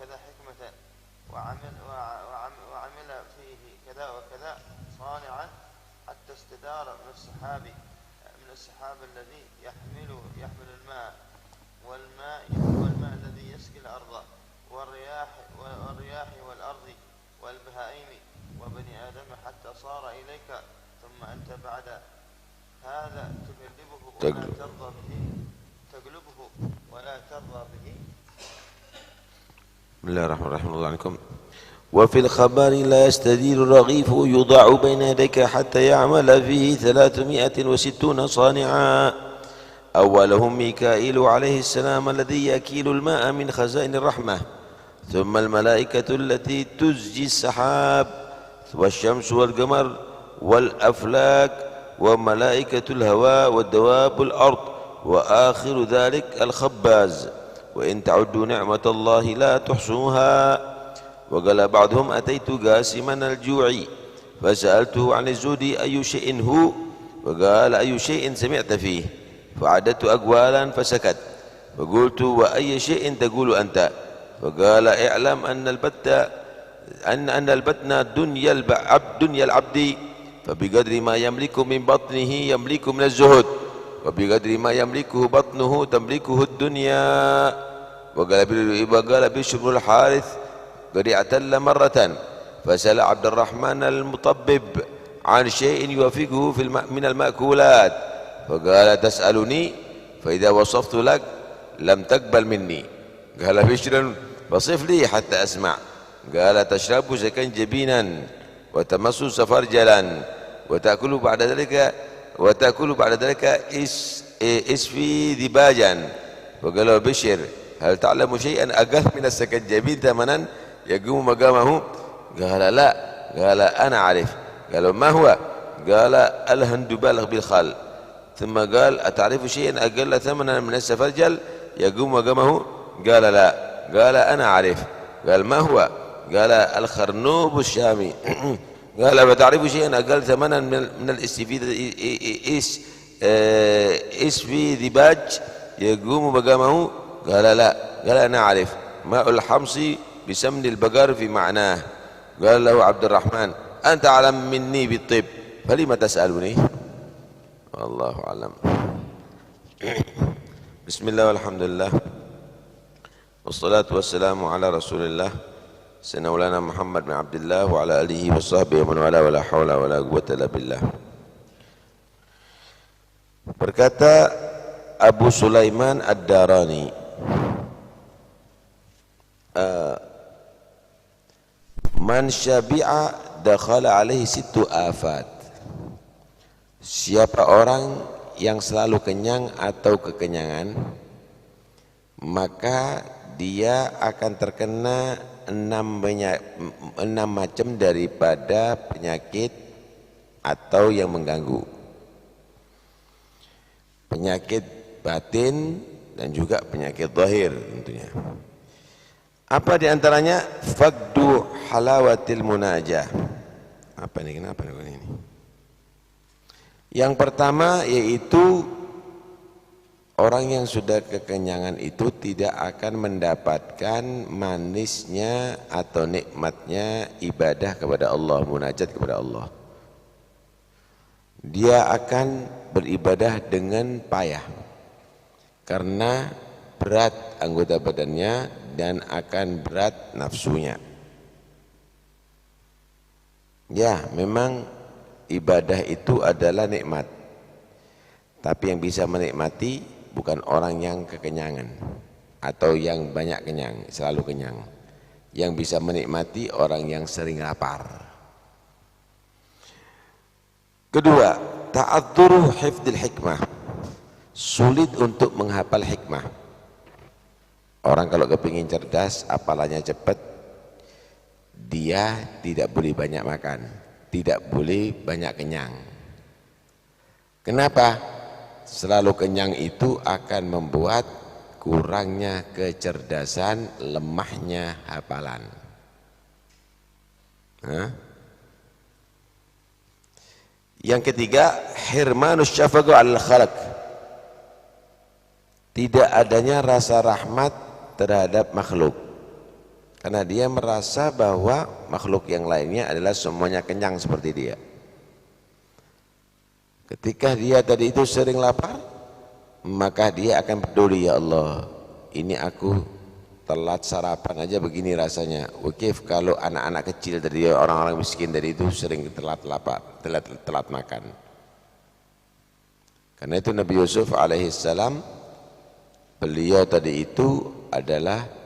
وكذا حكمة وعمل فيه كذا وكذا صانعا، حتى استدار من السحاب الذي يحمل الماء، والماء الذي يسقي الأرض، والرياح والأرض والبهائم وبني آدم، حتى صار إليك، ثم أنت بعد هذا تقلبه ولا ترضى به. بسم الله الرحمن الرحيم. الله عنكم. وفي الخبر لا يستدير الرغيف يوضع بين يديك حتى يعمل فيه 360 صانعا، أولهم ميكائيل عليه السلام الذي يكيل الماء من خزائن الرحمة، ثم الملائكة التي تزجي السحاب، والشمس والقمر والأفلاك، وملائكة الهواء والدواب والأرض، وآخر ذلك الخباز، وإن تعدوا نعمة الله لا تحصوها. وقال بعضهم أتيت قاسما الجوعي فسألته عن الزهد أي شيء هو، وقال أي شيء سمعت فيه، فعددت أقوالا فسكت، فقلت وأي شيء تقول أنت؟ فقال اعلم أن البطن دنيا العبد، فبقدر ما يملك من بطنه يملك من الزهد، وبقدر ما يملكه بطنه تملكه الدنيا. وقال بشر بن الحارث قد اعتل مرة فسأل عبد الرحمن المطبب عن شيء يوافقه من المأكولات، فقال تسألني فإذا وصفت لك لم تقبل مني. قال بشر فصف لي حتى أسمع. قال تشرب سكنجبينا وتمس فرجلا وتأكل بعد ذلك اسفي دباجا. وقال بشر هل تعلم شيئا أقل من السكنجبين ثمنا يقوم مقامه؟ قال لا. قال أنا أعرف. قال ما هو؟ قال الهن بالغ بالخال. ثم قال أتعرف شيئا أقل ثمنا من السفرجل يقوم مقامه؟ قال لا. قال أنا أعرف. قال ما هو؟ قال الخرنوب الشامي. قال فتعرف شيئا أقل ثمنا من اسفي ذباج يقوم مقامه؟ قال لا. قال أنا أعرف ماء الحمص بسمن البقر في معناه. قال له عبد الرحمن أنت أعلم مني بالطب فلم تسألني؟ والله أعلم. بسم الله والحمد لله والصلاة والسلام على رسول الله سيدنا مولانا محمد بن عبد الله وعلى آله وصحبه ومن والاه ولا حول ولا قوة إلا بالله. Berkata Abu Sulaiman Ad-Darani, man syabi'a dakhala alaihi sittu afat. Siapa orang yang selalu kenyang atau kekenyangan, maka dia akan terkena 6 macam daripada penyakit atau yang mengganggu. Penyakit batin dan juga penyakit zahir tentunya. Apa diantaranya? Faqdu halawatil munajah. Apa ini? Kenapa ini? Yang pertama yaitu orang yang sudah kekenyangan itu tidak akan mendapatkan manisnya atau nikmatnya ibadah kepada Allah, munajat kepada Allah. Dia akan beribadah dengan payah karena berat anggota badannya dan akan berat nafsunya. Ya, memang ibadah itu adalah nikmat, tapi yang bisa menikmati bukan orang yang kekenyangan atau yang banyak kenyang, selalu kenyang. Yang bisa menikmati orang yang sering lapar. Kedua, ta'adzuru hifdzil hikmah. Sulit untuk menghafal hikmah. Orang kalau kepingin cerdas, hafalannya cepat, dia tidak boleh banyak makan, tidak boleh banyak kenyang. Kenapa? Selalu kenyang itu akan membuat kurangnya kecerdasan, lemahnya hafalan. Yang ketiga, hirmanus syafaqah al khalaq. Tidak adanya rasa rahmat terhadap makhluk. Karena dia merasa bahwa makhluk yang lainnya adalah semuanya kenyang seperti dia. Ketika dia tadi itu sering lapar, maka dia akan peduli, ya Allah, ini aku telat sarapan aja begini rasanya. Wakif kalau anak-anak kecil dari orang-orang miskin dari itu sering telat lapar, telat makan. Karena itu Nabi Yusuf alaihissalam, beliau tadi itu adalah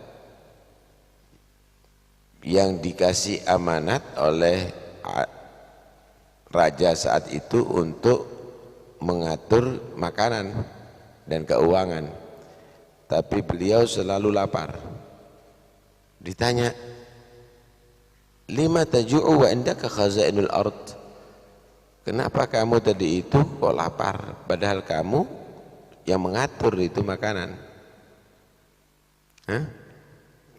yang dikasih amanat oleh raja saat itu untuk mengatur makanan dan keuangan, tapi beliau selalu lapar. Ditanya, lima taju'u wa indaka khazainul ard, kenapa kamu tadi itu kok lapar padahal kamu yang mengatur itu makanan? Hah?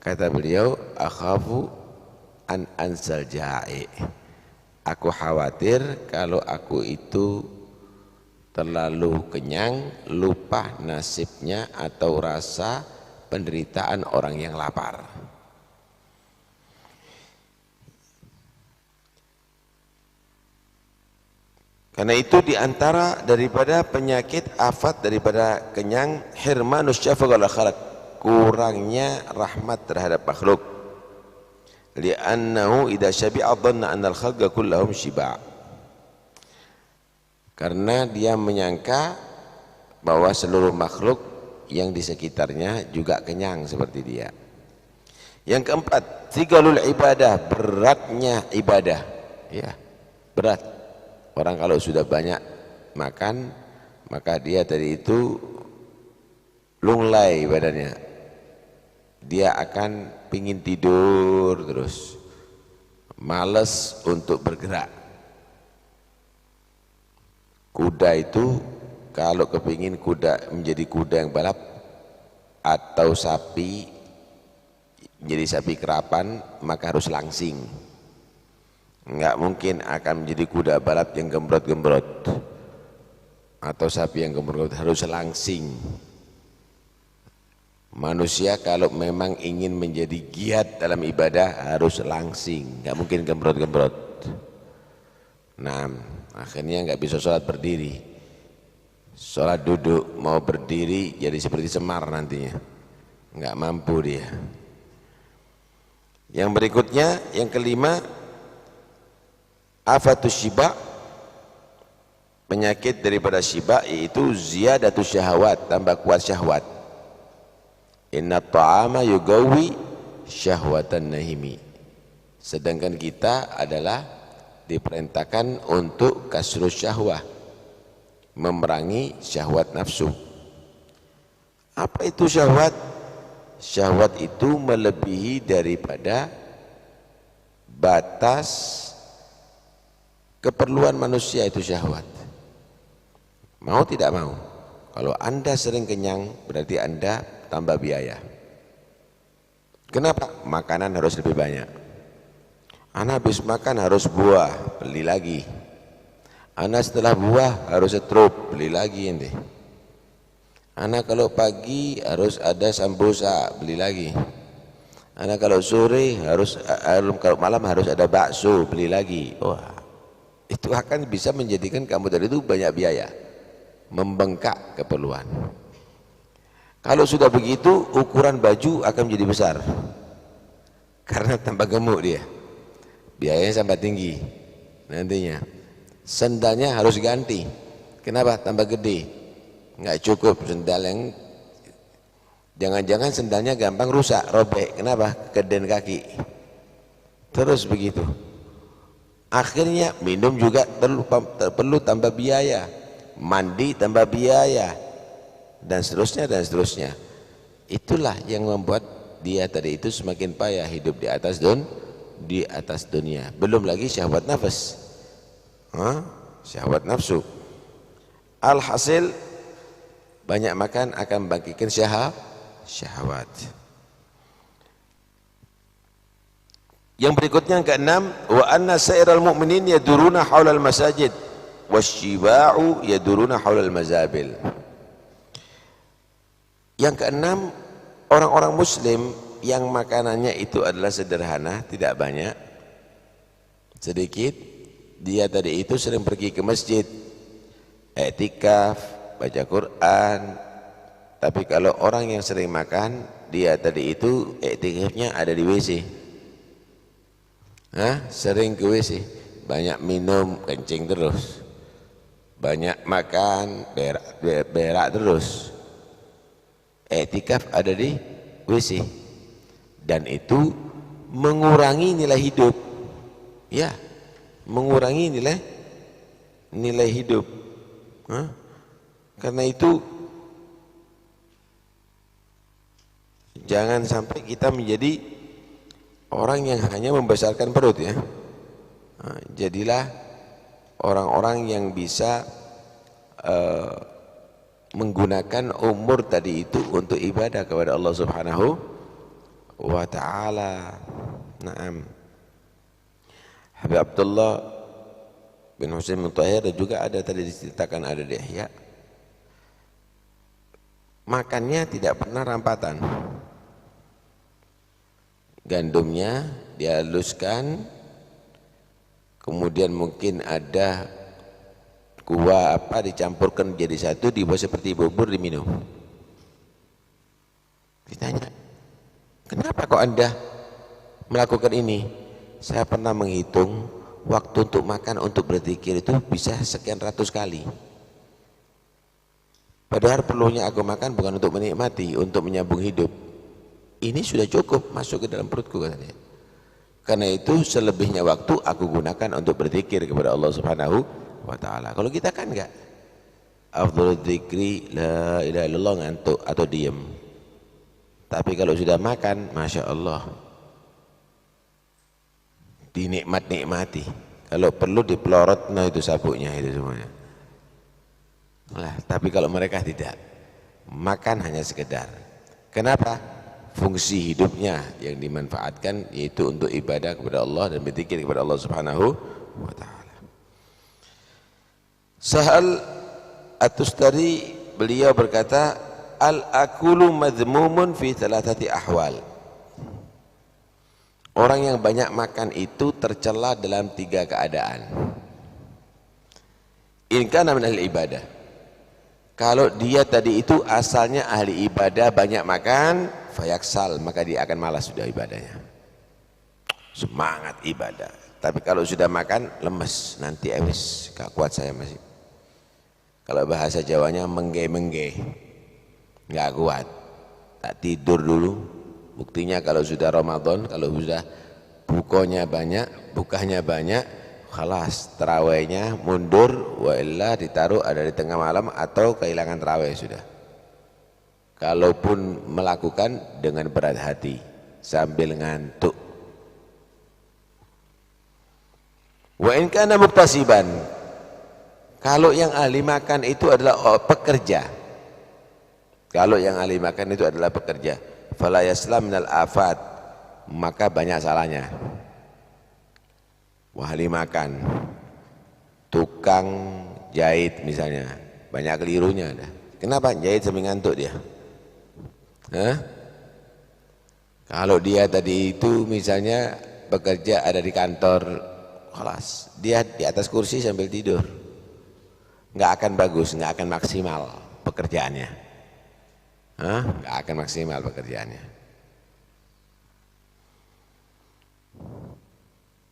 Kata beliau, akhafu an ansal ja'i, aku khawatir kalau aku itu terlalu kenyang, lupa nasibnya atau rasa penderitaan orang yang lapar. Karena itu diantara daripada penyakit afat daripada kenyang, hirmanus syafaqal khalaq, kurangnya rahmat terhadap makhluk. Li'annahu idza syabi'a dhanna anna al-khalqa kullahum shiba', karena dia menyangka bahwa seluruh makhluk yang di sekitarnya juga kenyang seperti dia. Yang keempat, thiqalul ibadah, beratnya ibadah. Ya, berat. Orang kalau sudah banyak makan, maka dia tadi itu lunglai badannya. Dia akan pingin tidur terus, malas untuk bergerak. Kuda itu kalau kepingin kuda menjadi kuda yang balap, atau sapi menjadi sapi kerapan, maka harus langsing. Enggak mungkin akan menjadi kuda balap yang gembrot-gembrot atau sapi yang gembrot, harus langsing. Manusia kalau memang ingin menjadi giat dalam ibadah harus langsing, enggak mungkin gembrot-gembrot. Nah, akhirnya enggak bisa sholat berdiri, sholat duduk, mau berdiri jadi seperti Semar nantinya, enggak mampu dia. Yang berikutnya, yang kelima, afatus syiba, penyakit daripada syiba yaitu ziyadatus syahwat, tambah kuat syahwat. Inna ta'ama yugawi syahwatan nahimi, sedangkan kita adalah diperintahkan untuk kasrus syahwah, memerangi syahwat nafsu. Apa itu syahwat? Syahwat itu melebihi daripada batas keperluan manusia, itu syahwat. Mau tidak mau, kalau Anda sering kenyang berarti Anda tambah biaya. Kenapa? Makanan harus lebih banyak. Anda habis makan harus buah, beli lagi. Anda setelah buah harus setrup, beli lagi ente. Anda kalau pagi harus ada sambusa, beli lagi. Anda kalau sore harus, kalau malam harus ada bakso, beli lagi. Wah, itu akan bisa menjadikan kamu dari itu banyak biaya, membengkak keperluan. Kalau sudah begitu, ukuran baju akan menjadi besar karena tambah gemuk dia, biayanya tambah tinggi. Nantinya sendalnya harus ganti. Kenapa? Tambah gede, nggak cukup sendal yang, jangan-jangan sendalnya gampang rusak, robek. Kenapa? Keden kaki. Terus begitu. Akhirnya minum juga perlu tambah biaya, mandi tambah biaya, dan seterusnya dan seterusnya. Itulah yang membuat dia tadi itu semakin payah hidup di atas dunia. Belum lagi syahwat nafas, syahwat nafsu. Alhasil banyak makan akan membangkitkan syahwat. Yang berikutnya yang keenam, wa anna sa'iral mu'minin yaduruna haulal masajid wasyiba'u yaduruna haulal mazabil. Yang keenam, orang-orang muslim yang makanannya itu adalah sederhana, tidak banyak, sedikit, dia tadi itu sering pergi ke masjid, i'tikaf, baca Quran. Tapi kalau orang yang sering makan, dia tadi itu i'tikafnya ada di WC. Sering ke WC, banyak minum, kencing terus, banyak makan, berak terus. I'tikaf ada di WC, dan itu mengurangi nilai hidup, ya, mengurangi nilai hidup. Karena itu jangan sampai kita menjadi orang yang hanya membesarkan perut, ya. Jadilah orang-orang yang bisa menggunakan umur tadi itu untuk ibadah kepada Allah Subhanahu wa ta'ala. Naam. Habib Abdullah bin Husain bin Tahir juga ada tadi diceritakan, ada di Ihya. Makannya tidak pernah rampatan. Gandumnya dihaluskan, kemudian mungkin ada kuah apa dicampurkan jadi satu, dibuat seperti bubur, diminum. Ditanya, kenapa kok Anda melakukan ini? Saya pernah menghitung waktu untuk makan, untuk berzikir itu bisa sekian ratus kali. Padahal perlunya aku makan bukan untuk menikmati, untuk menyambung hidup. Ini sudah cukup masuk ke dalam perutku, katanya. Karena itu selebihnya waktu aku gunakan untuk berzikir kepada Allah Subhanahu wa ta'ala. Kalau kita kan enggak, afdhalul dzikri la ilaha illallah, ngantuk atau diem. Tapi kalau sudah makan, masya Allah, dinikmati. Kalau perlu dipelorot, nah itu sabuknya itu semuanya. Nah, tapi kalau mereka tidak, makan hanya sekedar. Kenapa? Fungsi hidupnya yang dimanfaatkan yaitu untuk ibadah kepada Allah dan berzikir kepada Allah Subhanahu wa ta'ala. Sahal At-Tustari, beliau berkata, al-akulu madhmumun fi thalathati ahwal. Orang yang banyak makan itu tercela dalam 3 keadaan. In kana min ahli ibadah, kalau dia tadi itu asalnya ahli ibadah, banyak makan, fayaksal, maka dia akan malas sudah ibadahnya, semangat ibadah. Tapi kalau sudah makan, lemes, nanti gak kuat saya masih. Kalau bahasa Jawanya mengge-mengge, gak kuat, tak tidur dulu. Buktinya kalau sudah Ramadan, kalau sudah bukanya banyak, khalas, terawihnya mundur, wa illa ditaruh ada di tengah malam atau kehilangan terawih sudah. Kalaupun melakukan dengan berat hati sambil ngantuk. Wa in kana muktasiban, kalau yang ahli makan itu adalah pekerja, kalau yang ahli makan itu adalah pekerja, fala yaslam minal afat, maka banyak salahnya. Ahli makan, tukang jahit misalnya, banyak kelirunya ada. Kenapa? Jahit sambil ngantuk dia. Kalau dia tadi itu misalnya bekerja ada di kantor, kelas, dia di atas kursi sambil tidur, nggak akan bagus, nggak akan maksimal pekerjaannya, nggak akan maksimal pekerjaannya.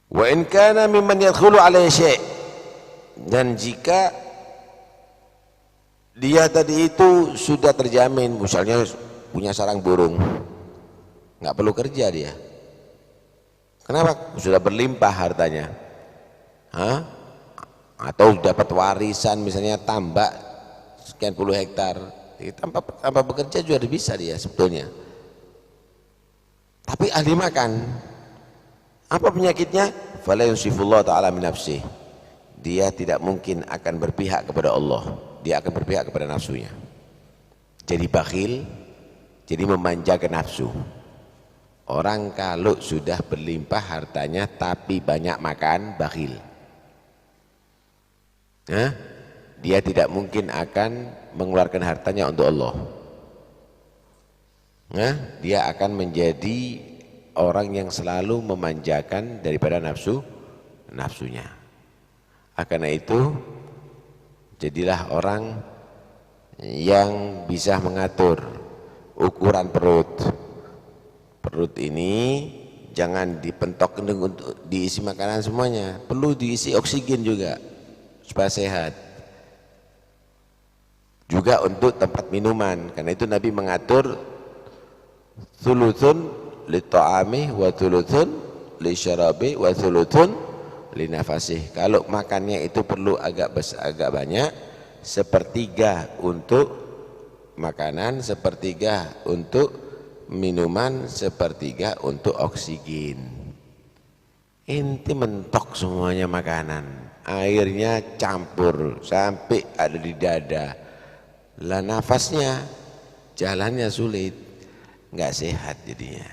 Wa in kana mimman yadkhulu alaihi syai', dan jika dia tadi itu sudah terjamin, misalnya punya sarang burung, nggak perlu kerja dia. Kenapa? Sudah berlimpah hartanya, atau dapat warisan misalnya tambak sekian puluh hektar, tanpa bekerja juga bisa dia sebetulnya. Tapi ahli makan, apa penyakitnya? Fala yusifullah ta'ala min nafsih, dia tidak mungkin akan berpihak kepada Allah, dia akan berpihak kepada nafsunya. Jadi bakhil, jadi memanjakan nafsu. Orang kalau sudah berlimpah hartanya tapi banyak makan, bakhil. Dia tidak mungkin akan mengeluarkan hartanya untuk Allah. Nah, dia akan menjadi orang yang selalu memanjakan daripada nafsunya. Karena itu jadilah orang yang bisa mengatur ukuran perut. Perut ini jangan dipentok untuk diisi makanan semuanya, perlu diisi oksigen juga supaya sehat. Juga untuk tempat minuman, karena itu Nabi mengatur thuluthun li ta'ami wa thuluthun li syarabi wa thuluthun li nafasih. Kalau makannya itu perlu agak banyak, sepertiga untuk makanan, sepertiga untuk minuman, sepertiga untuk oksigen. Inti mentok semuanya makanan, airnya campur sampai ada di dada. Lah nafasnya, jalannya sulit, nggak sehat jadinya.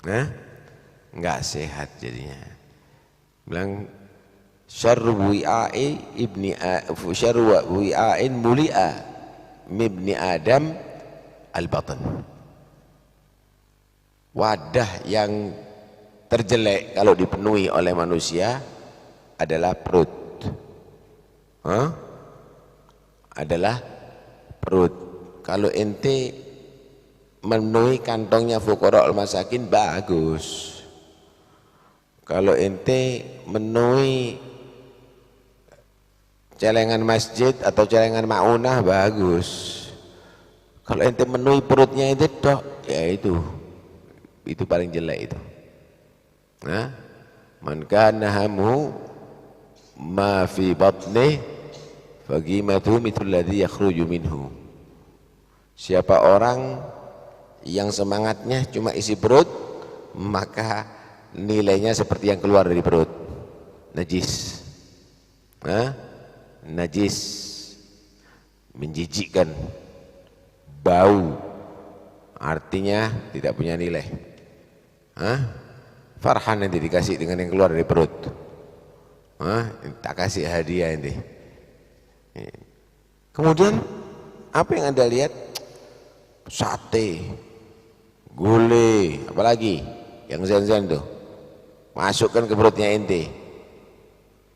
Nah, nggak sehat jadinya. Bilang syarru wi'a'in muli'a mibni Adam al-batan. Wadah yang terjelek kalau dipenuhi oleh manusia adalah perut. Adalah perut. Kalau ente memenuhi kantongnya fuqara al-masakin bagus. Kalau ente memenuhi celengan masjid atau celengan maunah bagus. Kalau ente memenuhi perutnya itu dok, ya itu paling jelek itu. Nah, man kana hamu ma fi batnih faqimatu mithlu alladhi yakhruju minhu. Siapa orang yang semangatnya cuma isi perut, maka nilainya seperti yang keluar dari perut, najis. Najis, menjijikkan, bau, artinya tidak punya nilai. Farhan nanti dikasih dengan yang keluar dari perut. Tak kasih hadiah ini. Kemudian apa yang Anda lihat? Sate, gulai, apalagi yang zen-zen tuh, masukkan ke perutnya ente.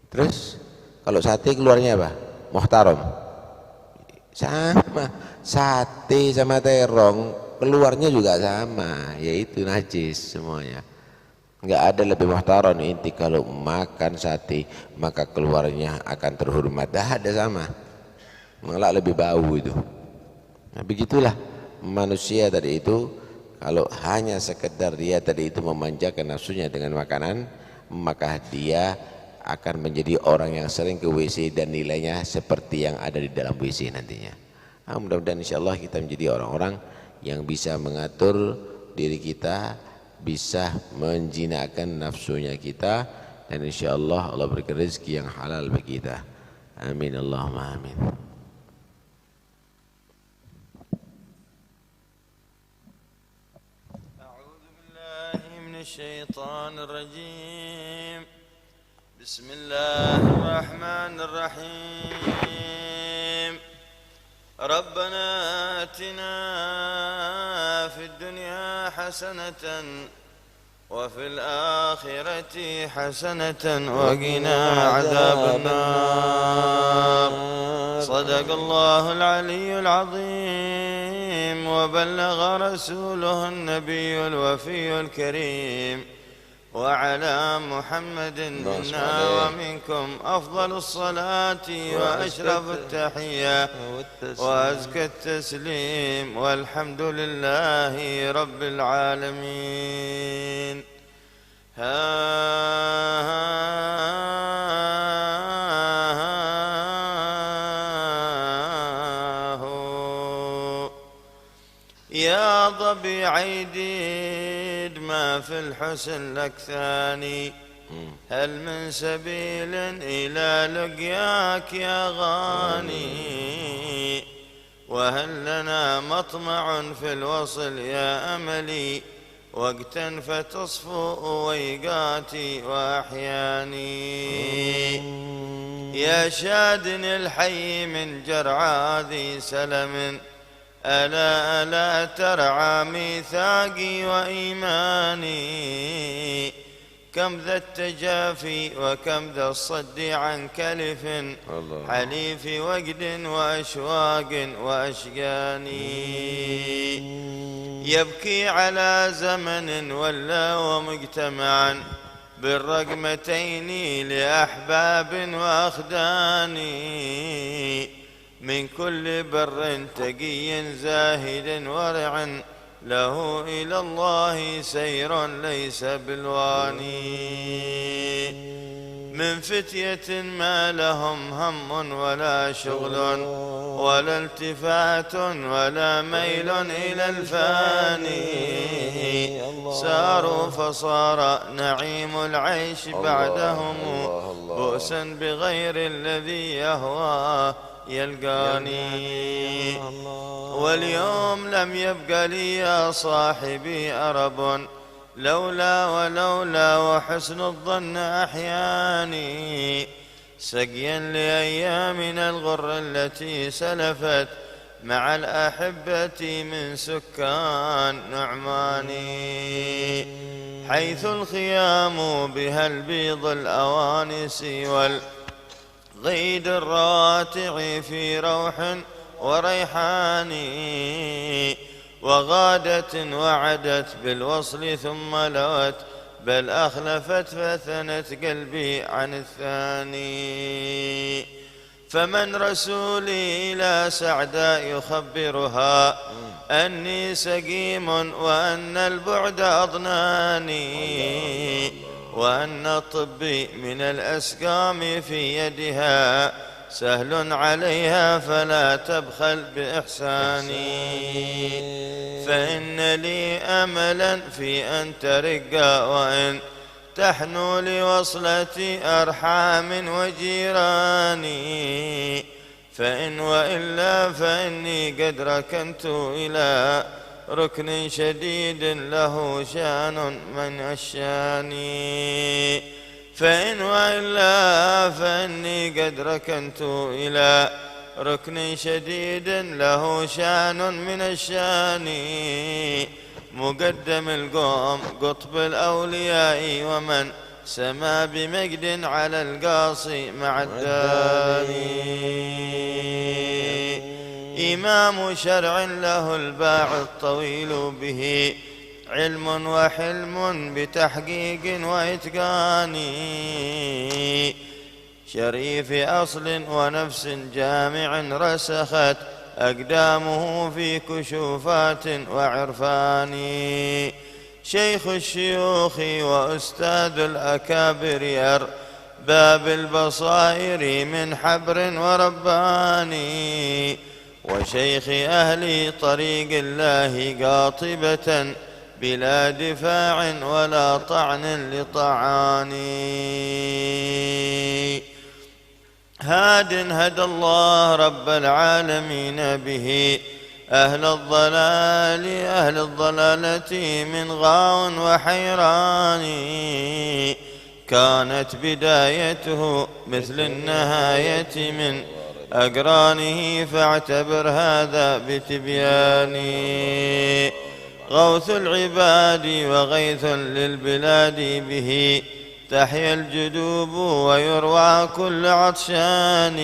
Terus kalau sate keluarnya apa? Muhtaram. Sama, sate sama terong keluarnya juga sama, yaitu najis semuanya. Enggak ada lebih muhtaram inti kalau makan sate maka keluarnya akan terhormat. Dah ada sama, malah lebih bau itu. Nah begitulah manusia tadi itu, kalau hanya sekedar dia tadi itu memanjakan nafsunya dengan makanan, maka dia akan menjadi orang yang sering ke WC dan nilainya seperti yang ada di dalam WC nantinya. Mudah-mudahan insyaallah kita menjadi orang-orang yang bisa mengatur diri kita, bisa menjinakkan nafsunya kita, dan insyaallah Allah berikan rezeki yang halal bagi kita. Amin Allahumma amin. A'udzu billahi minasyaitonir rajim. Bismillahirrahmanirrahim. Rabbana atina fid dunya hasanatan wa fil akhirati hasanatan wa qina adzabannar. Shadaqallahul aliyyul azim wa ballagha rasuluhun nabiyyul wafiyyul karim. وعلى محمد منا ومنكم أفضل الصلاة وأشرف التحية وأزكى التسليم والحمد لله رب العالمين. يا ضبي عيديد ما في الحسن لك ثاني، هل من سبيل إلى لقياك يا غاني؟ وهل لنا مطمع في الوصل يا أملي، وقتا فتصفو ويقاتي وأحياني؟ يا شادن الحي من جرعى ذي سلم، ألا ألا ترعى ميثاقي وإيماني كم ذا التجافي وكم ذا الصد عن كلف حليف وجد وأشواق وأشجان يبكي على زمن ولا ومجتمعا بالرقمتين لأحباب وأخدان من كل بر تقي زاهد ورع له إلى الله سير ليس بالواني من فتية ما لهم هم ولا شغل ولا التفات ولا ميل إلى الفاني ساروا فصار نعيم العيش بعدهم بؤسا بغير الذي يهوى يلقاني واليوم لم يبق لي يا صاحبي أرب لولا ولولا وحسن الظن أحياني سقيا لأيامنا الغر التي سلفت مع الأحبة من سكان نعماني حيث الخيام بها البيض الأوانس والغيد الراتع في روح وريحان وغادت وعدت بالوصل ثم لوت بل أخلفت فثنت قلبي عن الثاني فمن رسولي إلى سعداء يخبرها أني سقيم وأن البعد أضناني وأن طبي من الأسقام في يدها سهل عليها فلا تبخل بإحساني فإن لي أملا في أن ترق وإن تحنو لوصلة أرحام وجيراني فإن وإلا فإني قد ركنت إلى ركن شديد له شان من أشاني فإن وإلا فإني قد ركنت إلى ركن شديد له شان من الشان مقدم القوم قطب الأولياء ومن سما بمجد على القاصي مع الداني إمام شرع له الباع الطويل به علم وحلم بتحقيق وإتقان شريف أصل ونفس جامع رسخت أقدامه في كشوفات وعرفان شيخ الشيوخ وأستاذ الأكابر أرباب البصائر من حبر ورباني وشيخ أهل طريق الله قاطبة بلا دفاع ولا طعن لطعاني هاد هدى الله رب العالمين به أهل الضلالة من غاو وحيران كانت بدايته مثل النهاية من أقرانه فاعتبر هذا بتبياني غوث العباد وغيث للبلاد به تحيا الجدوب ويروى كل عطشان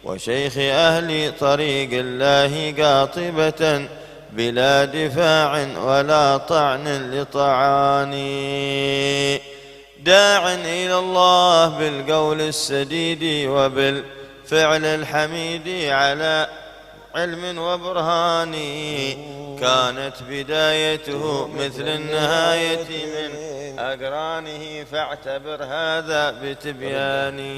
وشيخ أهل طريق الله قاطبة بلا دفاع ولا طعن لطعاني داع إلى الله بالقول السديد وبالفعل الحميد على علم وبرهان كانت بدايته مثل النهاية من أقرانه فاعتبر هذا بتبياني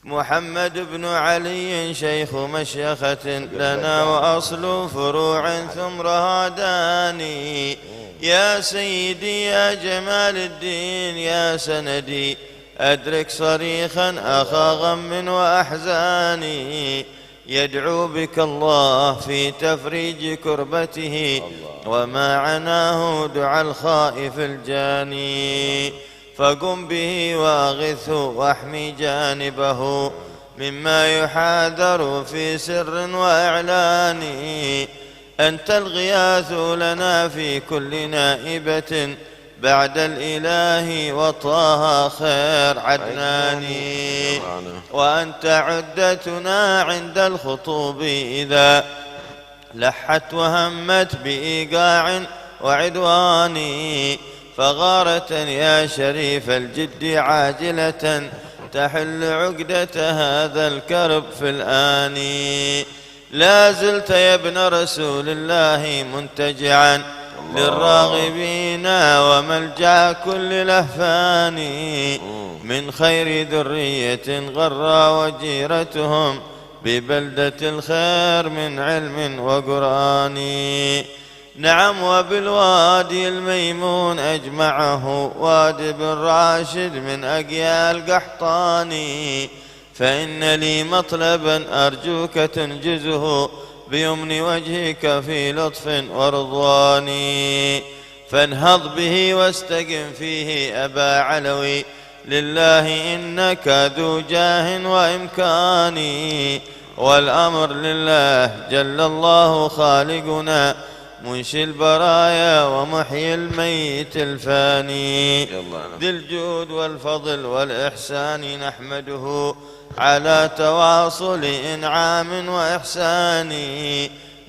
محمد بن علي شيخ مشيخة لنا وأصل فروع ثم رهاداني يا سيدي يا جمال الدين يا سندي أدرك صريخا أخا غم وأحزاني يدعو بك الله في تفريج كربته وما عناه دعا الخائف الجاني فقم به واغثه واحمي جانبه مما يحاذر في سر وإعلان. أنت الغياث لنا في كل نائبة بعد الإله وطه خير عدنان. وأنت عدتنا عند الخطوب إذا لحت وهمت بإيقاع وعدوان. فغارة يا شريف الجد عاجلة تحل عقدة هذا الكرب في الآن. لا زلت يا ابن رسول الله منتجعا للراغبين وملجأ كل لهفان. من خير ذرية غرى وجيرتهم ببلدة الخير من علم وقرآن. نعم وبالوادي الميمون أجمعه وادي بن راشد من أقيال قحطاني. فإن لي مطلبا أرجوك تنجزه بيمن وجهك في لطف ورضوان. فانهض به واستقم فيه أبا علوي لله إنك ذو جاه وإمكان. والأمر لله جل الله خالقنا منشي البرايا ومحيي الميت الفاني. ذي الجود والفضل والإحسان نحمده على تواصل إنعام وإحسان.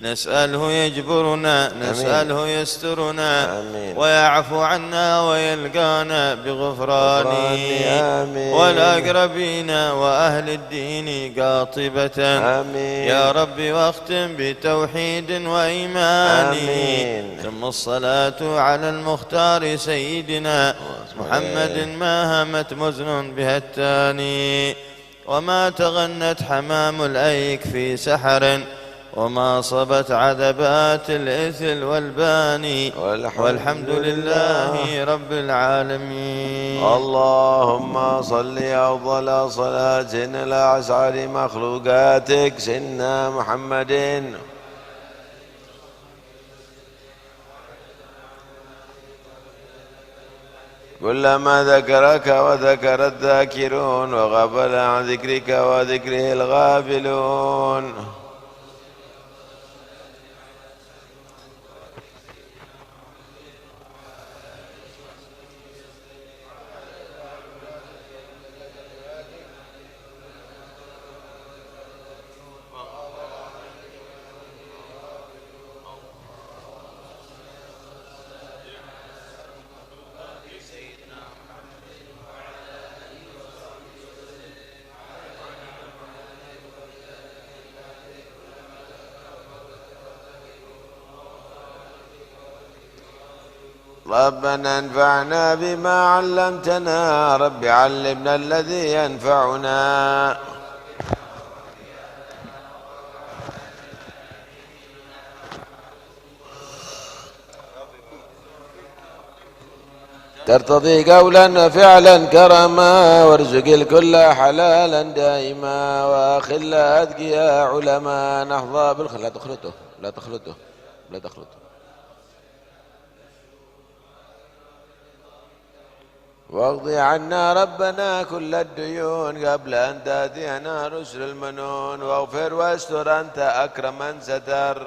نسأله يجبرنا نسأله يسترنا ويعفو عنا ويلقانا بغفرانه. والأقربين وأهل الدين قاطبة يا رب واختم بتوحيد وإيمان. ثم الصلاة على المختار سيدنا محمد ما همت مزن بها التاني. وما تغنت حمام الأيك في سحر وما صبت عذبات الإثل والباني. والحمد لله رب العالمين. اللهم صل أفضل صلاة على أسعد مخلوقاتك سيدنا محمد. كلما ذكرك وذكر الذاكرون وغفل عن ذكرك وذكره الغافلون. ربنا انفعنا بما علمتنا رب علمنا الذي ينفعنا. ترتضي قولا وفعلا كرما وارزق الكل حلالا دائما واخل أذكياء علماء نحظى بالخير. لا تخلطه لا تخلطه لا تخلطه. واقضي عنا ربنا كل الديون قبل أن تأتينا رسل المنون. واغفر واستر أنت أكرم من ستر.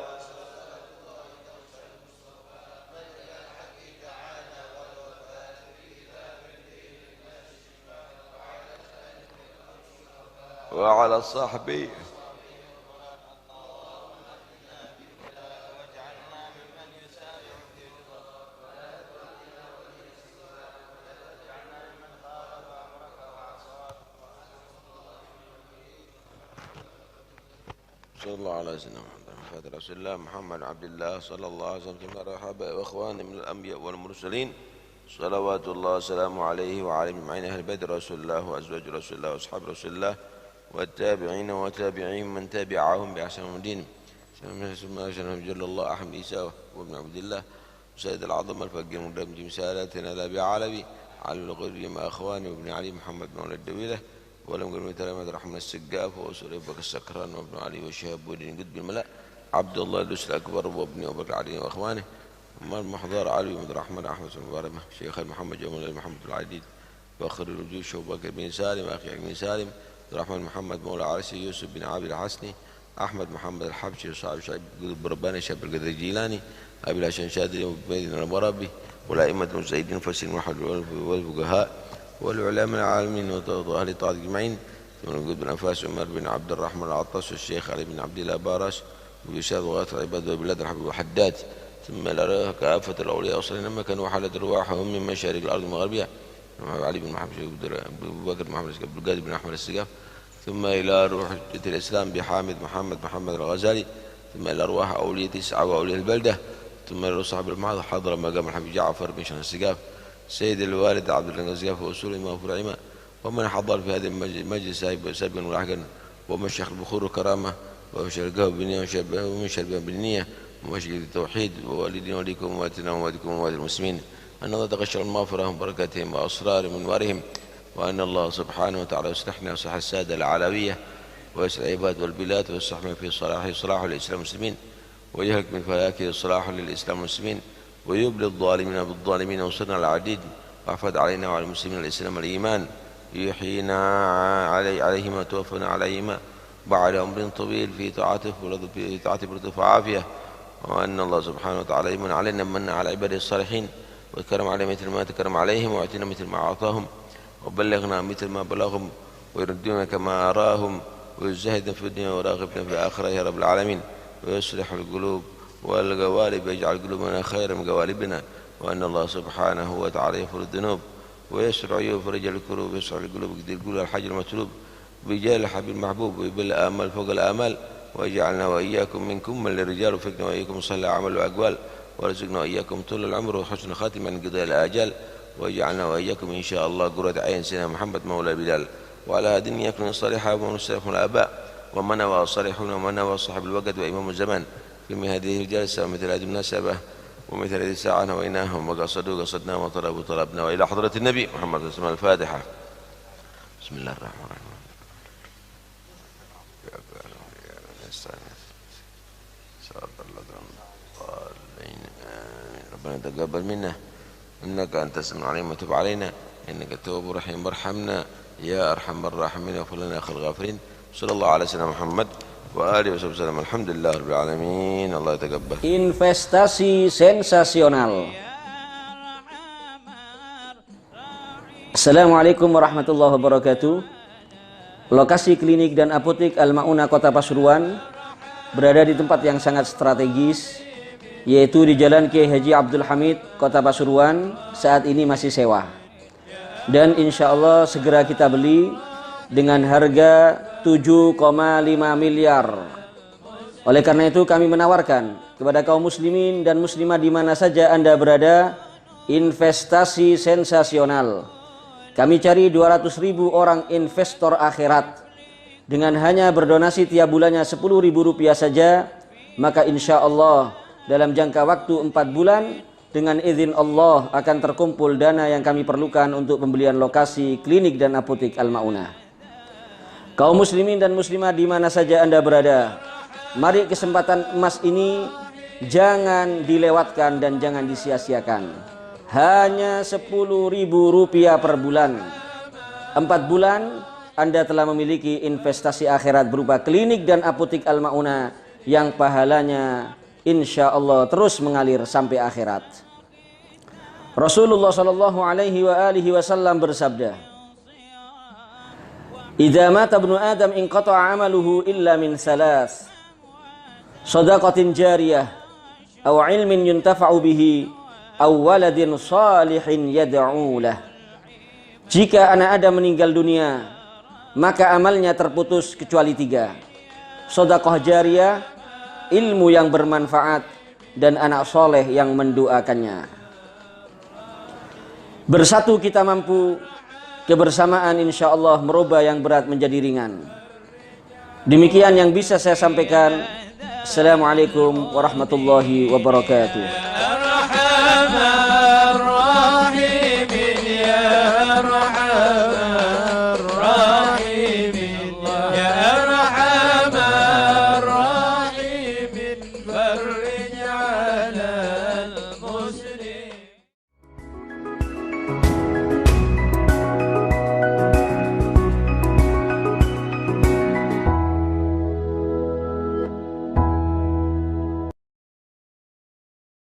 وعلى الصحب صلى الله على سيدنا محمد رسول الله محمد عبد الله صلى الله عليه وسلم. مرحبا واخواني من الانبياء والمرسلين صلوات الله وسلامه عليه وعلى جميع اهل بيت رسول الله وازواج رسول الله واصحاب رسول الله والتابعين وتابعين من تبعهم باحسن الدين. جل الله احمد عيسى وابن عبد الله وسيد العظم الفقير مدام جمسالاتنا لا بعلبي على الغرب مع اخواني وابن علي محمد مولى الدويله ولم يقل مثل رحمن السقاف وأسر بكر السكران وابن علي وشهاب ودين قد بالملاء عبد الله الدوس الأكبر وابن أبو بكر علي وأخوانه محضار علي بن رحمن أحمد بن مبارك شيخ محمد جمال محمد العديد فخر الوجوش أبو بكر بن سالم أخي بن سالم عبد الرحمن محمد مولى عرسي، يوسف بن عابد الحسني، أحمد محمد الحبشي، صاحب شعيب البرباني، شاب القدر الجيلاني، أبي الحسن شاذلي وبين المربي، والأئمة المجتهدين المفسرين والفقهاء والعلماء العالمين وأهل الطاعة أجمعين، ثم نقول بن أنفاس عمر بن عبد الرحمن العطاس، والشيخ علي بن عبد الله بارش، وبشار وغاث العباد وبلاد الحبيب وحداد، ثم إلى كافة الأولياء والصالحين لما كانوا وحلت أرواحهم من مشارق الأرض ومغاربها، علي بن محمد أبو بكر محمد عبد القادر بن أحمد السقاف، ثم إلى روح الإسلام بحامد محمد الغزالي، ثم إلى أرواح أولياء تسعة وأولياء البلدة، ثم إلى صاحب المعظم حضر مقام الحبيب جعفر بن شان السقاف، سيد الوالد عبد الله السقاف وأصول الإمام فرعيمة، ومن حضر في هذا المجلس سابقا ولاحقا، ومشيخ البخور والكرامة، ومشيخ القهوة بالنية ومشيخ بالنية، ومشيخ التوحيد، ووالدين وليكم ووالدنا ووالدكم ووالد المسلمين، أن الله تغشر المغفرة وبركاتهم وأسرار منورهم، وأن الله سبحانه وتعالى يصلحنا ويصلح السادة العلوية، ويصلح العباد والبلاد، ويصلحنا في صلاحه صلاح للإسلام والمسلمين، ويهلك من فلاكه صلاح للإسلام والمسلمين، ويبلي الظالمين بالظالمين، وصلنا العديد، واحفظ علينا وعلى المسلمين الإسلام والإيمان، يحيينا عليهما وتوفنا عليهما بعد عمر طويل في طاعته بلطف وعافية، وأن الله سبحانه وتعالى يمن علينا من على عباده الصالحين، ويكرم عليهم مثل ما تكرم عليهم، ويعطينا مثل ما أعطاهم، وبلغنا مثل ما بلغهم، ويردنا كما أراهم، ويزهدنا في الدنيا وراغبنا في الآخرة يا رب العالمين، ويصلح القلوب والقوالب، يجعل قلوبنا خيرا من قوالبنا، وأن الله سبحانه وتعالى يغفر الذنوب ويسر عيوب فرجال الكروب، ويسر القلوب يقول الحج المطلوب بجال الحبيب المحبوب، ويبل الآمال فوق الآمال، ويجعلنا وإياكم منكم من الرجال، وفقنا وإياكم صلى عمل وأقوال، ورزقنا وإياكم طول العمر وحسن خاتمة من قضاء الآجال، ويجعلنا وإياكم إن شاء الله قرة عين سيدنا محمد مولى بلال، وعلى هذه يكون الصالحة ومن السلف الآباء، ومن نوى الصالحون، ومن نوى صاحب الوقت وإمام الزمان، في هذه الجلسة ومثل هذه المناسبة ومثل هذه الساعة نويناهم وقصدوا قصدنا وطلبوا طلبنا، وإلى حضرة النبي محمد صلى الله عليه وسلم الفاتحة. بسم الله الرحمن الرحيم. ربنا تقبل منا إنك أنت السميع العليم، وتب علينا إنك التواب الرحيم، وارحمنا يا أرحم الراحمين، واغفر لنا يا خير الغافرين. صلى الله على سيدنا محمد وآله وصحبه وسلم. Alhamdulillah rabbil alamin. Allah taqabbal. Investasi sensasional. Assalamualaikum warahmatullahi wabarakatuh. Lokasi klinik dan apotek Al-Ma'unah Kota Pasuruan berada di tempat yang sangat strategis, yaitu di Jalan Kiai Haji Abdul Hamid, Kota Pasuruan. Saat ini masih sewa, dan insya Allah segera kita beli dengan harga 7,5 miliar. Oleh karena itu kami menawarkan kepada kaum muslimin dan muslimah di mana saja Anda berada, investasi sensasional. Kami cari 200.000 orang investor akhirat. Dengan hanya berdonasi tiap bulannya Rp10.000 saja, maka insya Allah dalam jangka waktu 4 bulan dengan izin Allah akan terkumpul dana yang kami perlukan untuk pembelian lokasi klinik dan apotek Al-Ma'unah. Kaum muslimin dan muslimah di mana saja Anda berada, mari kesempatan emas ini jangan dilewatkan dan jangan disia-siakan. Hanya Rp10.000 per bulan. 4 bulan Anda telah memiliki investasi akhirat berupa klinik dan apotek Al-Ma'unah yang pahalanya insya Allah terus mengalir sampai akhirat. Rasulullah sallallahu alaihi wasallam bersabda, "Idza mata ibnu Adam inqata'a 'amaluhu illa min thalath. Shadaqatin jariyah aw 'ilmin yuntafa'u bihi aw waladin salihin yad'u lah." Jika anak Adam meninggal dunia, maka amalnya terputus kecuali 3. Sedekah jariyah, ilmu yang bermanfaat, dan anak soleh yang mendoakannya. Bersatu kita mampu, kebersamaan insya Allah merubah yang berat menjadi ringan. Demikian yang bisa saya sampaikan. Assalamualaikum warahmatullahi wabarakatuh.